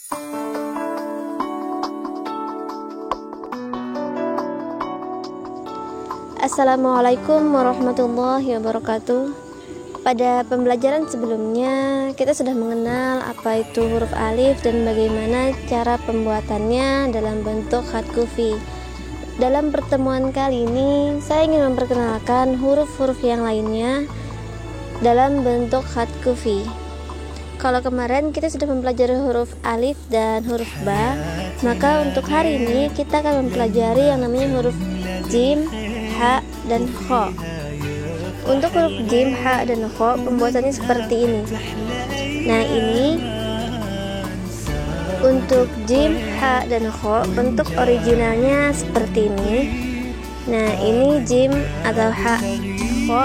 Assalamualaikum warahmatullahi wabarakatuh. Pada pembelajaran sebelumnya kita sudah mengenal apa itu huruf alif dan bagaimana cara pembuatannya dalam bentuk khat kufi. Dalam pertemuan kali ini saya ingin memperkenalkan huruf-huruf yang lainnya dalam bentuk khat kufi. Kalau kemarin kita sudah mempelajari huruf alif dan huruf ba, maka untuk hari ini kita akan mempelajari yang namanya huruf jim, ha, dan kho. Untuk huruf jim, ha, dan kho pembuatannya seperti ini. Nah, ini untuk jim, ha, dan kho bentuk originalnya seperti ini. Nah, ini jim atau ha, kho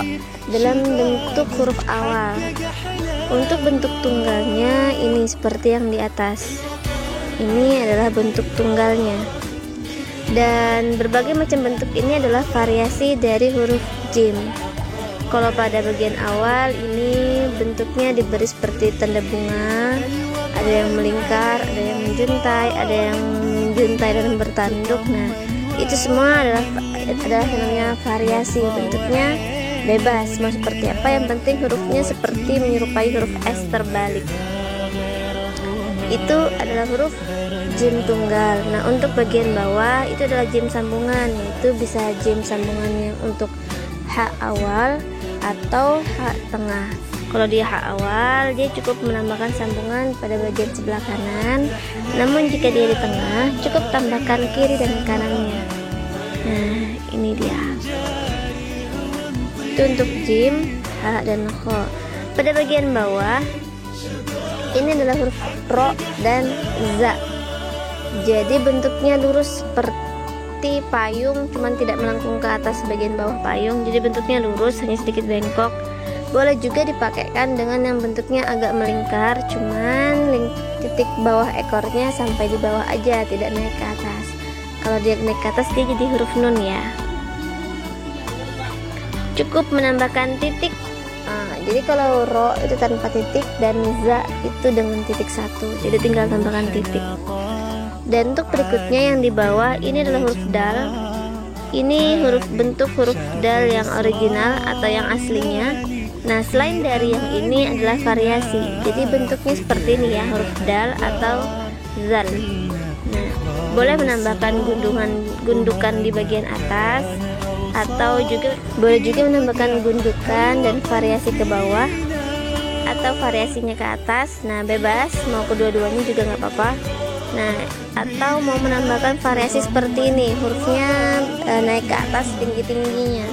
dalam bentuk huruf awal. Untuk bentuk tunggalnya ini seperti yang di atas. Ini adalah bentuk tunggalnya. Dan berbagai macam bentuk ini adalah variasi dari huruf jim. Kalau pada bagian awal ini bentuknya diberi seperti tanda bunga, ada yang melingkar, ada yang menjuntai, ada yang menjuntai dan bertanduk. Nah, itu semua adalah yang namanya variasi. Bentuknya bebas mau seperti apa, yang penting hurufnya seperti menyerupai huruf S terbalik. Itu adalah huruf jim tunggal. Nah, untuk bagian bawah itu adalah jim sambungan, yaitu bisa jim sambungannya untuk ha awal atau ha tengah. Kalau dia ha awal, dia cukup menambahkan sambungan pada bagian sebelah kanan. Namun jika dia di tengah, cukup tambahkan kiri dan kanannya. Nah, ini dia. Itu untuk jim, ha, dan kho. Pada bagian bawah ini adalah huruf ro dan za. Jadi bentuknya lurus seperti payung, cuman tidak melengkung ke atas bagian bawah payung. Jadi bentuknya lurus, hanya sedikit bengkok. Boleh juga dipakaikan dengan yang bentuknya agak melingkar, cuman titik bawah ekornya sampai di bawah aja, tidak naik ke atas. Kalau dia naik ke atas, dia jadi huruf nun ya. Cukup menambahkan titik. Jadi kalau ro itu tanpa titik dan za itu dengan titik satu, jadi tinggal tambahkan titik. Dan untuk berikutnya yang di bawah ini adalah huruf dal. Ini bentuk huruf dal yang original atau yang aslinya. Nah, selain dari yang ini adalah variasi. Jadi bentuknya seperti ini ya, huruf dal atau zal. Nah, boleh menambahkan gundukan di bagian atas, atau boleh juga menambahkan gundukan dan variasi ke bawah atau variasinya ke atas. Nah, bebas mau kedua-duanya juga nggak apa-apa. Nah, atau mau menambahkan variasi seperti ini, hurufnya naik ke atas tinggi-tingginya.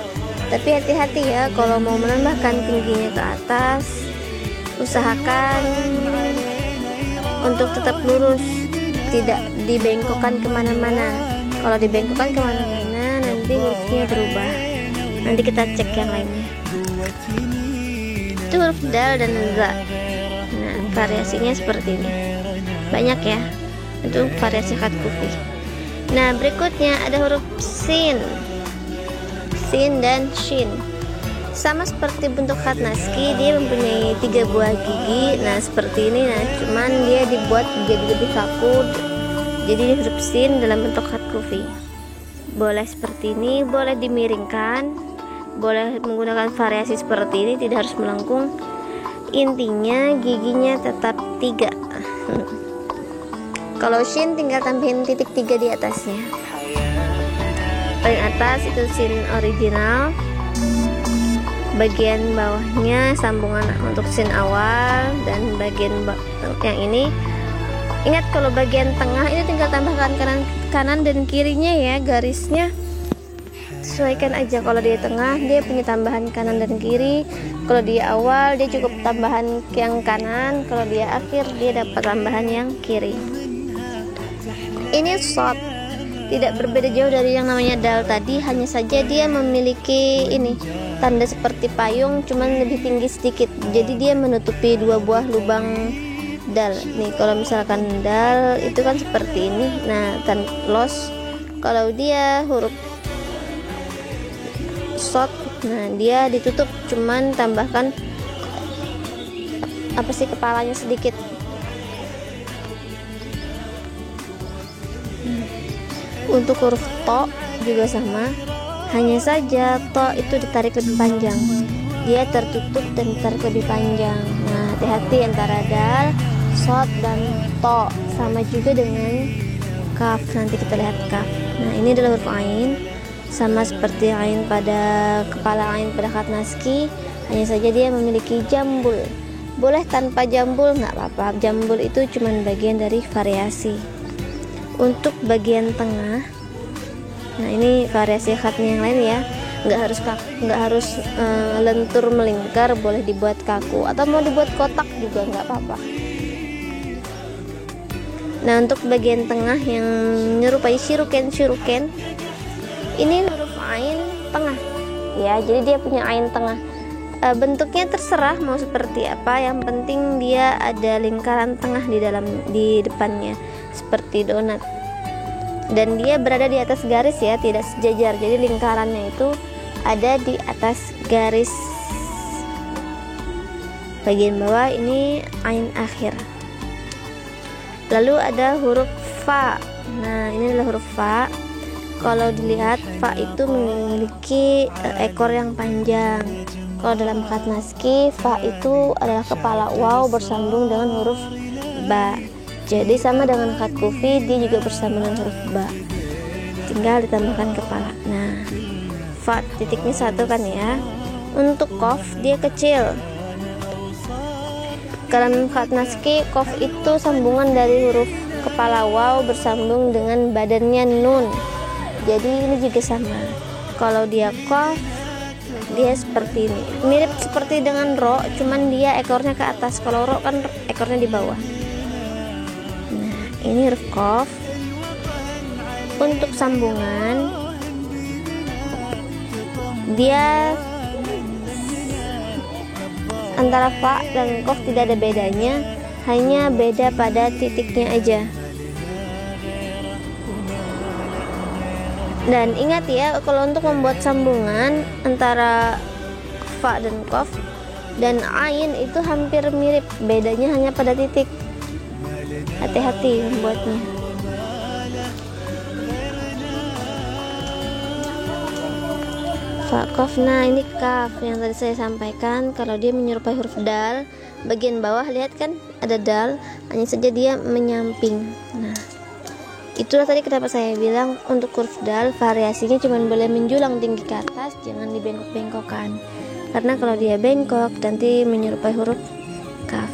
Tapi hati-hati ya, kalau mau menambahkan tingginya ke atas, usahakan untuk tetap lurus, tidak dibengkokkan kemana-mana. Kalau dibengkokkan kemana-mana, nanti hurufnya berubah. Nanti kita cek yang lainnya. Itu huruf dal dan za. Nah, variasinya seperti ini. Banyak ya. Itu variasi khat kufi. Nah, berikutnya ada huruf sin. Sin dan shin. Sama seperti bentuk khat naski, dia mempunyai 3 buah gigi. Nah, seperti ini. Nah, cuman dia dibuat jadi lebih kaku. Jadi huruf sin dalam bentuk khat kufi. Boleh seperti ini, boleh dimiringkan, boleh menggunakan variasi seperti ini, tidak harus melengkung. Intinya giginya tetap 3. Kalau shin tinggal tambahin titik 3 di atasnya. Paling atas itu sin original, bagian bawahnya sambungan untuk sin awal, dan bagian yang ini, ingat kalau bagian tengah ini tinggal tambahkan kanan dan kirinya ya, garisnya sesuaikan aja. Kalau dia tengah, dia punya tambahan kanan dan kiri. Kalau dia awal, dia cukup tambahan yang kanan. Kalau dia akhir, dia dapat tambahan yang kiri. Ini shot, tidak berbeda jauh dari yang namanya dal tadi, hanya saja dia memiliki ini tanda seperti payung, cuman lebih tinggi sedikit. Jadi dia menutupi 2 buah lubang dal. Nih, kalau misalkan dal itu kan seperti ini. Nah, kan los. Kalau dia huruf shot, nah dia ditutup, cuman tambahkan kepalanya sedikit. Untuk huruf to juga sama, hanya saja to itu ditarik lebih panjang, dia tertutup dan ditarik lebih panjang. Nah, hati-hati antara dal, sod, dan to. Sama juga dengan kaf, nanti kita lihat kaf. Nah, ini adalah huruf ain, sama seperti ain pada kepala ain pada khat naski, hanya saja dia memiliki jambul. Boleh tanpa jambul nggak apa-apa, jambul itu cuma bagian dari variasi. Untuk bagian tengah, nah ini variasi khatnya yang lain ya, nggak harus lentur melingkar, boleh dibuat kaku atau mau dibuat kotak juga nggak apa-apa. Nah, untuk bagian tengah yang menyerupai syuruken, ini huruf ain tengah ya, jadi dia punya ain tengah. Bentuknya terserah mau seperti apa, yang penting dia ada lingkaran tengah di depannya seperti donat, dan dia berada di atas garis ya, tidak sejajar, jadi lingkarannya itu ada di atas garis bagian bawah. Ini ain akhir. Lalu ada huruf fa. Nah, ini adalah huruf fa. Kalau dilihat, fa itu memiliki ekor yang panjang. Kalau dalam khat naski, fa itu adalah kepala waw bersambung dengan huruf ba. Jadi sama dengan khat kufi, dia juga bersambung dengan huruf ba, tinggal ditambahkan kepala. Nah, fa titiknya satu kan ya. Untuk kof, dia kecil. Dalam khat naski, kof itu sambungan dari huruf kepala waw bersambung dengan badannya nun. Jadi ini juga sama. Kalau dia kof, dia seperti ini, mirip seperti dengan ro, cuman dia ekornya ke atas. Kalau ro kan ekornya di bawah. Nah, ini huruf kof. Untuk sambungan, dia antara fa dan kof tidak ada bedanya, hanya beda pada titiknya aja. Dan ingat ya, kalau untuk membuat sambungan antara fa dan kof dan ain itu hampir mirip, bedanya hanya pada titik. Hati-hati membuatnya. Fa kof. Nah, ini kaf yang tadi saya sampaikan, kalau dia menyerupai huruf dal, bagian bawah lihat kan ada dal, hanya saja dia menyamping. Nah, itulah tadi kenapa saya bilang untuk huruf dal variasinya cuma boleh menjulang tinggi ke atas, jangan dibengkok-bengkokkan, karena kalau dia bengkok nanti menyerupai huruf kaf.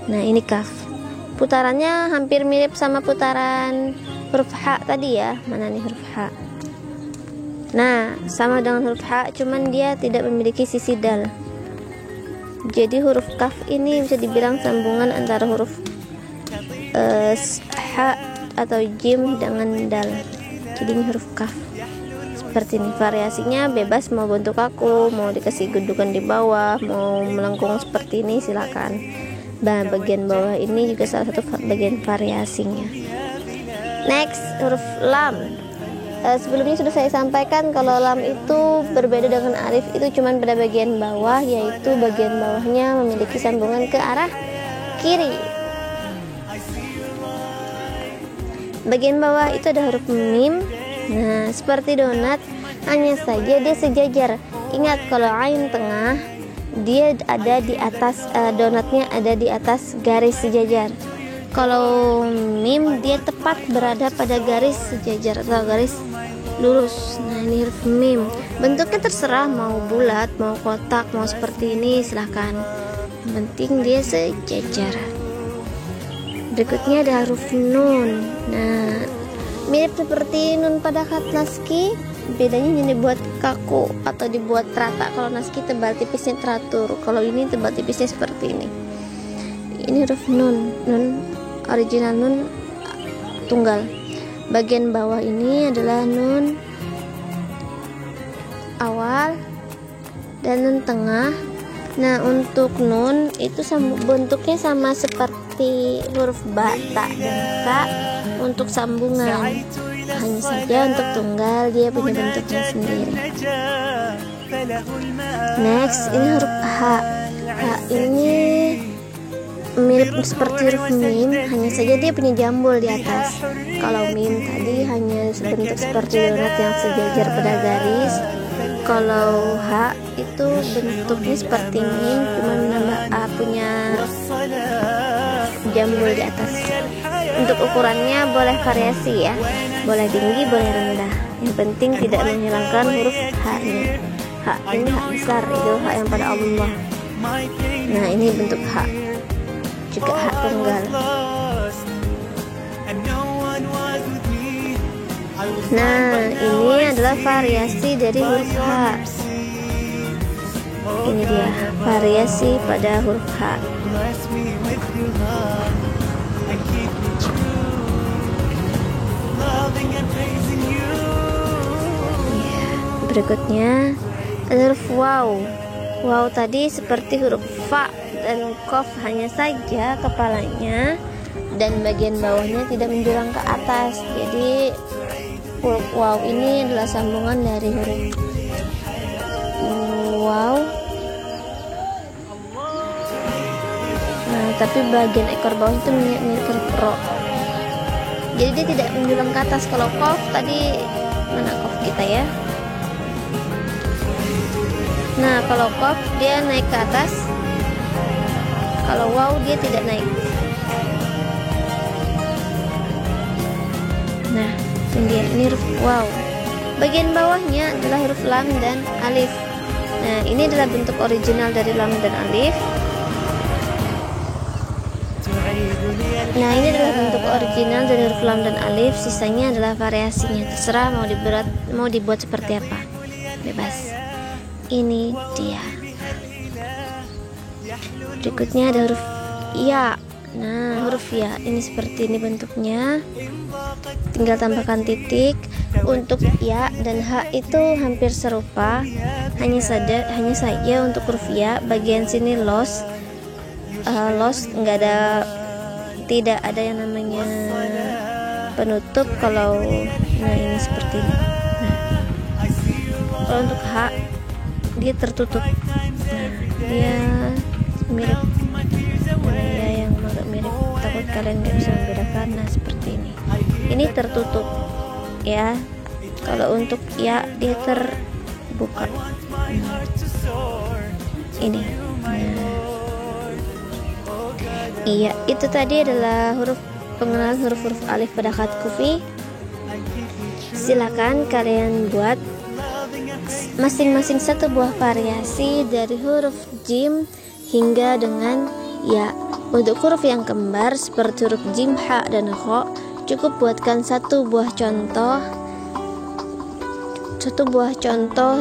Nah, ini kaf, putarannya hampir mirip sama putaran huruf ha tadi ya. Mana nih huruf ha? Nah, sama dengan huruf ha, cuman dia tidak memiliki sisi dal. Jadi huruf kaf ini bisa dibilang sambungan antara huruf ha atau jim dengan dal. Jadi ini huruf kaf seperti ini. Variasinya bebas, mau bentuk kaku, mau dikasih gundukan di bawah, mau melengkung seperti ini silakan. Nah, bagian bawah ini juga salah satu bagian variasinya. Next, huruf lam. Sebelumnya sudah saya sampaikan kalau lam itu berbeda dengan alif, itu cuman pada bagian bawah, yaitu bagian bawahnya memiliki sambungan ke arah kiri. Bagian bawah itu ada huruf mim. Nah, seperti donat, hanya saja dia sejajar. Ingat, kalau ain tengah dia ada di atas, donatnya ada di atas garis sejajar. Kalau mim dia tepat berada pada garis sejajar atau garis lurus. Nah, ini huruf mim. Bentuknya terserah, mau bulat, mau kotak, mau seperti ini silahkan. Yang penting dia sejajar. Berikutnya ada huruf nun. Nah, mirip seperti nun pada khat naski, bedanya hanya dibuat kaku atau dibuat rata. Kalau naski tebal tipisnya teratur, kalau ini tebal tipisnya seperti ini. Ini huruf nun, original nun tunggal. Bagian bawah ini adalah nun awal dan nun tengah. Nah, untuk nun itu bentuknya sama seperti huruf ba, ta, dan ka untuk sambungan. Hanya saja untuk tunggal dia punya bentuknya sendiri. Next, ini huruf ha. Ha ini mirip seperti huruf mim, hanya saja dia punya jambul di atas. Kalau mim tadi hanya bentuk seperti donat yang sejajar pada garis. Kalau H itu bentuknya seperti mim, cuma menambah A, punya jambul di atas. Untuk ukurannya boleh variasi ya, boleh tinggi, boleh rendah. Yang penting tidak menghilangkan huruf H-nya. H ini H besar, itu H yang pada Allah. Nah, ini bentuk H, juga H tunggal. Nah, ini adalah variasi dari huruf H. Ini dia variasi pada huruf H. Berikutnya ada huruf waw. Waw tadi seperti huruf fa dan kof, hanya saja kepalanya dan bagian bawahnya tidak menjulang ke atas. Jadi huruf waw ini adalah sambungan dari huruf waw. Nah, tapi bagian ekor bawah itu mirip huruf ro. Jadi dia tidak menjulang ke atas. Kalau kof tadi, mana kof kita ya? Nah, kalau kof dia naik ke atas. Kalau waw dia tidak naik. Nah, ini huruf waw. Bagian bawahnya adalah huruf lam dan alif. Nah, ini adalah bentuk original dari lam dan alif. Nah, ini adalah bentuk original dari huruf lam dan alif. Sisanya adalah variasinya. Terserah mau dibuat seperti apa. Bebas. Ini dia. Berikutnya ada huruf ya. Nah, huruf ya ini seperti ini bentuknya. Tinggal tambahkan titik. Untuk ya dan H itu hampir serupa. Hanya saja untuk huruf ya bagian sini lost, tidak ada yang namanya penutup. Kalau nah ini seperti ini. Nah, kalau untuk H dia tertutup. Nah, dia mirip ya, yang agak mirip, takut kalian nggak bisa membedakan. Nah, seperti ini. Ini tertutup ya. Kalau untuk ya dia terbuka. Ini. Nah, iya, itu tadi adalah pengenalan huruf-huruf alif pada khat kufi. Silakan kalian buat masing-masing satu buah variasi dari huruf jim hingga dengan ya. Untuk huruf yang kembar seperti huruf jim, ha, dan kho, cukup buatkan satu buah contoh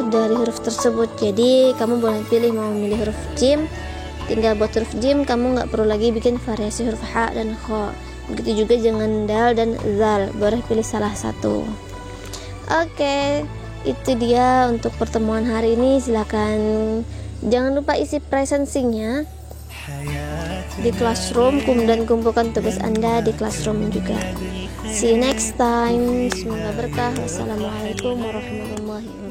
dari huruf tersebut. Jadi kamu boleh pilih mau memilih huruf jim, tinggal buat huruf jim, kamu nggak perlu lagi bikin variasi huruf ha dan kho. Begitu juga dengan dal dan zal, boleh pilih salah satu. Oke. Itu dia untuk pertemuan hari ini. Silakan jangan lupa isi presensinya di Classroom dan kumpulkan tugas Anda di Classroom juga. See you next time. Semoga berkah. Wassalamualaikum warahmatullahi wabarakatuh.